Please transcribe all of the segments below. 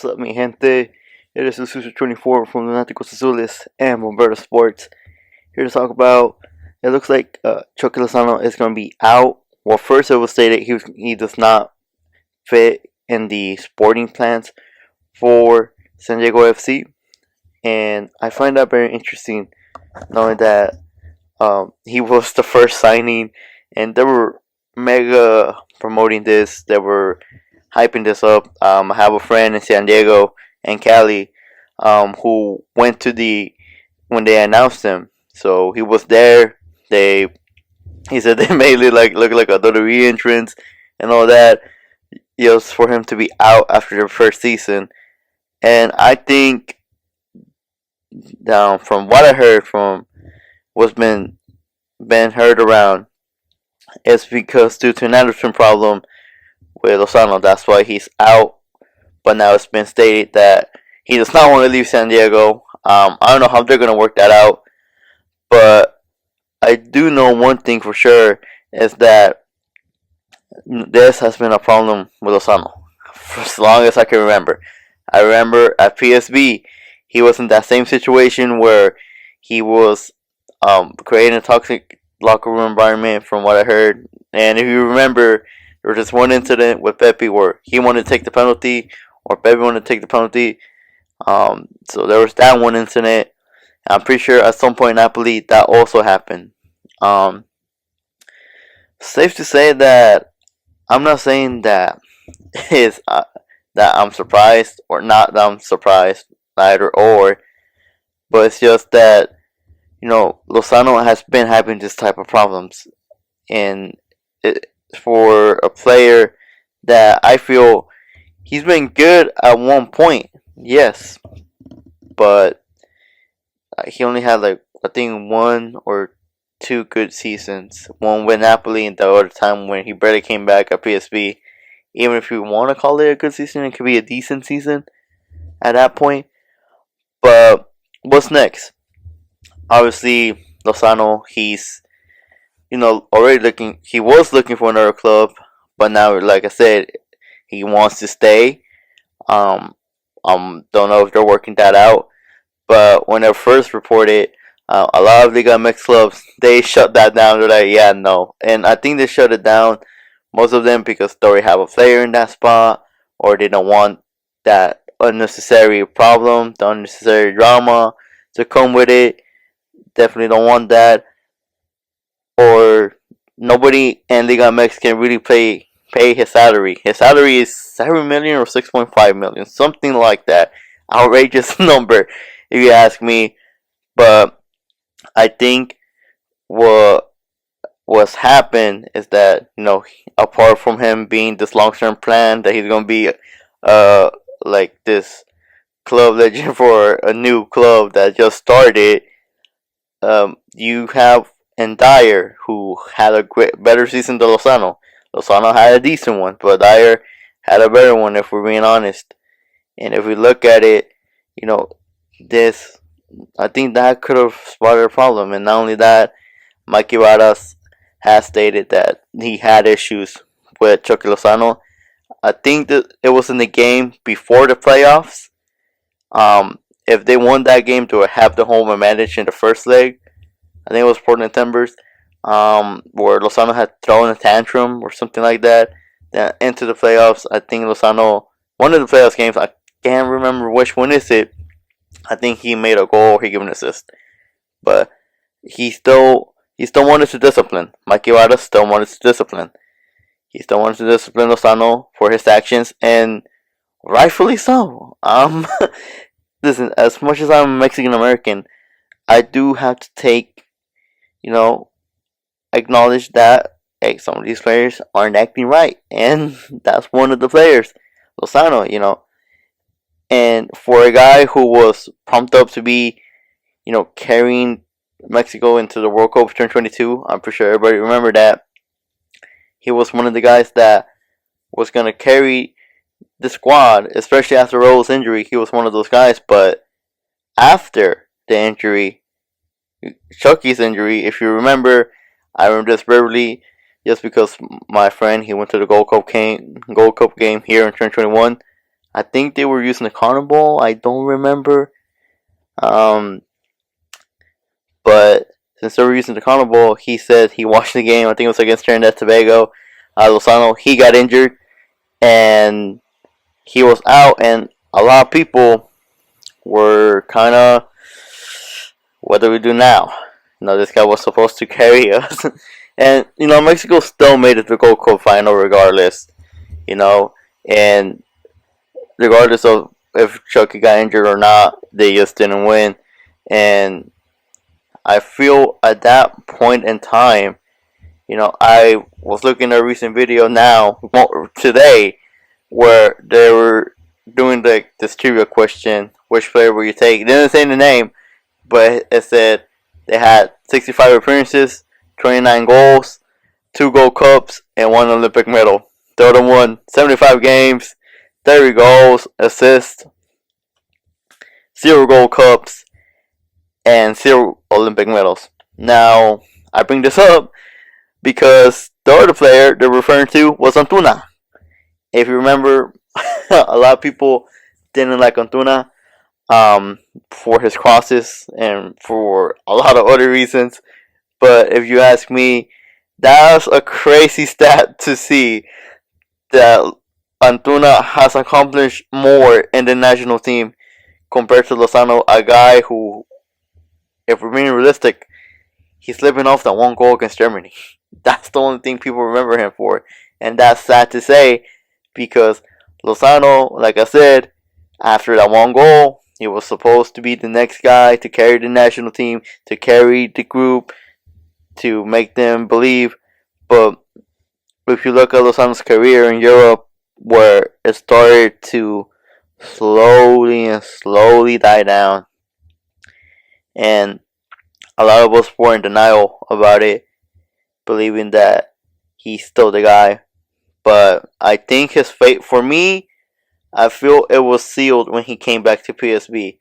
What's up, mi gente? It is Susu24 from Lunáticos Azules and Bomberto Sports. Here to talk about. It looks like Chucky Lozano is going to be out. Well, first it was stated he does not fit in the sporting plans for San Diego FC, and I find that very interesting, knowing that he was the first signing, and they were mega promoting this. They were hyping this up. I have a friend in San Diego and Cali who went to the when they announced him. So he was there. He said they made it look like a WWE entrance and all that. Just for him to be out after the first season, and I think from what I heard from what's been heard around, it's because due to an attitude problem with Lozano. That's why he's out. But now it's been stated that he does not want to leave San Diego. I don't know how they're going to work that out. But I do know one thing for sure is that this has been a problem with Lozano for as long as I can remember. I remember at PSB, he was in that same situation where he was creating a toxic locker room environment from what I heard. And if you remember, there was just one incident with Pepe where he wanted to take the penalty, or Pepe wanted to take the penalty. So there was that one incident. I'm pretty sure at some point in Napoli that also happened. Safe to say that I'm not saying that is that I'm surprised or not that I'm surprised, either or, but it's just that Lozano has been having this type of problems, and for a player that I feel he's been good at one point, yes, but he only had I think one or two good seasons. One with Napoli, and the other time when he barely came back at PSV. Even if you want to call it a good season, it could be a decent season at that point. But what's next? Obviously, Lozano, he's already looking. He was looking for another club, but now, like I said, he wants to stay. Don't know if they're working that out. But when they first reported, a lot of Liga MX clubs, they shut that down. They're like, yeah, no. And I think they shut it down, most of them, because they already have a player in that spot, or they don't want that unnecessary problem, the unnecessary drama to come with it. Definitely don't want that. Or nobody in Liga MX can really pay his salary. His salary is 7 million or 6.5 million, something like that. Outrageous number, if you ask me. But I think what's happened is that apart from him being this long-term plan that he's gonna be like this club legend for a new club that just started, you have Dyer, who had a better season than Lozano. Lozano had a decent one, but Dyer had a better one, if we're being honest. And if we look at it, this, I think that could have spotted a problem. And not only that, Mikey Varas has stated that he had issues with Chucky Lozano. I think that it was in the game before the playoffs. If they won that game to have the home advantage in the first leg, I think it was Portland Timbers, where Lozano had thrown a tantrum or something like that. Then into the playoffs, I think Lozano, one of the playoffs games, I can't remember which one is it. I think he made a goal or he gave an assist, but he still wanted to discipline. Mikey Varas still wanted to discipline. He still wanted to discipline Lozano for his actions, and rightfully so. Listen, as much as I'm Mexican American, I do have to acknowledge that some of these players aren't acting right, and that's one of the players, Lozano. And for a guy who was pumped up to be, carrying Mexico into the World Cup 2022, I'm pretty sure everybody remember that. He was one of the guys that was going to carry the squad, especially after Raul's injury. He was one of those guys, but after the injury, Chucky's injury, if you remember, I remember this vividly, just because my friend, he went to the Gold Cup game here in 2021. I think they were using the carnival. I don't remember. Um, but since they were using the carnival, he said he watched the game. I think it was against Trinidad and Tobago. Lozano, he got injured and he was out, and a lot of people were kind of, what do we do now? This guy was supposed to carry us. And, Mexico still made it to the Gold Cup final regardless, and regardless of if Chucky got injured or not, they just didn't win. And I feel at that point in time, I was looking at a recent video today where they were doing this trivia question, which player will you take? It didn't say the name, but it said they had 65 appearances, 29 goals, 2 Gold Cups, and 1 Olympic medal. The other one, 75 games, 30 goals, assists, 0 Gold Cups, and 0 Olympic medals. Now, I bring this up because the other player they're referring to was Antuna. If you remember, a lot of people didn't like Antuna for his crosses and for a lot of other reasons. But if you ask me, that's a crazy stat to see that Antuna has accomplished more in the national team compared to Lozano, a guy who, if we're being realistic, he's living off that 1 goal against Germany. That's the only thing people remember him for. And that's sad to say because Lozano, like I said, after that 1 goal, he was supposed to be the next guy to carry the national team, to carry the group, to make them believe. But if you look at Lozano's career in Europe, where it started to slowly die down, and a lot of us were in denial about it, believing that he's still the guy. But I think his fate, for me, I feel it was sealed when he came back to PSV.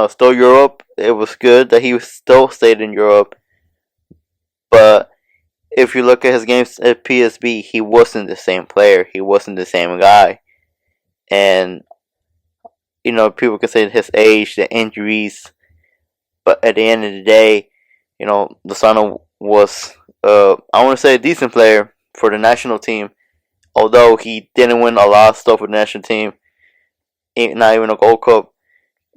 Still Europe. It was good that he still stayed in Europe. But if you look at his games at PSV, he wasn't the same player. He wasn't the same guy. And, people can say his age, the injuries. But at the end of the day, Lozano was, I want to say, a decent player for the national team. Although he didn't win a lot of stuff with the national team. Not even a Gold Cup.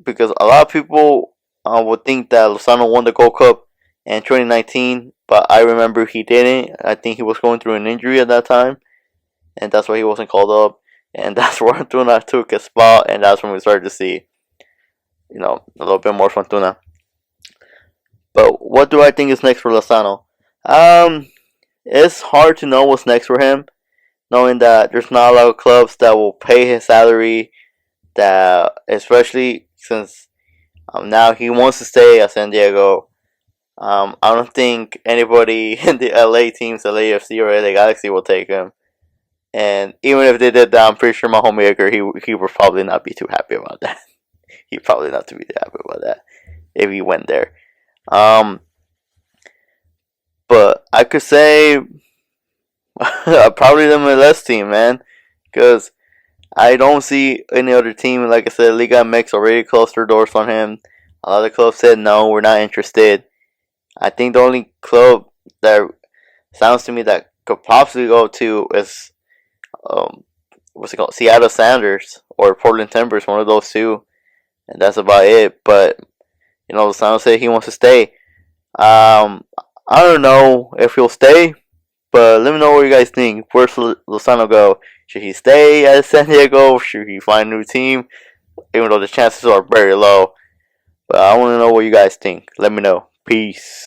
Because a lot of people would think that Lozano won the Gold Cup in 2019. But I remember he didn't. I think he was going through an injury at that time. And that's why he wasn't called up. And that's where Antuna took his spot. And that's when we started to see, a little bit more from Antuna. But what do I think is next for Lozano? It's hard to know what's next for him, knowing that there's not a lot of clubs that will pay his salary, that especially since now he wants to stay at San Diego. I don't think anybody in the LA teams, LAFC or LA Galaxy, will take him. And even if they did that, I'm pretty sure my homie Edgar, he would probably not be too happy about that. He'd probably not be too happy about that if he went there. But I could say probably the MLS team, man, because I don't see any other team. Like I said, Liga MX already closed their doors on him. A lot of clubs said no, we're not interested. I think the only club that sounds to me that could possibly go to is what's it called, Seattle Sounders or Portland Timbers, one of those two, and that's about it. But Lozano said he wants to stay. I don't know if he'll stay, but let me know what you guys think. Where's Lozano go? Should he stay at San Diego? Should he find a new team? Even though the chances are very low. But I want to know what you guys think. Let me know. Peace.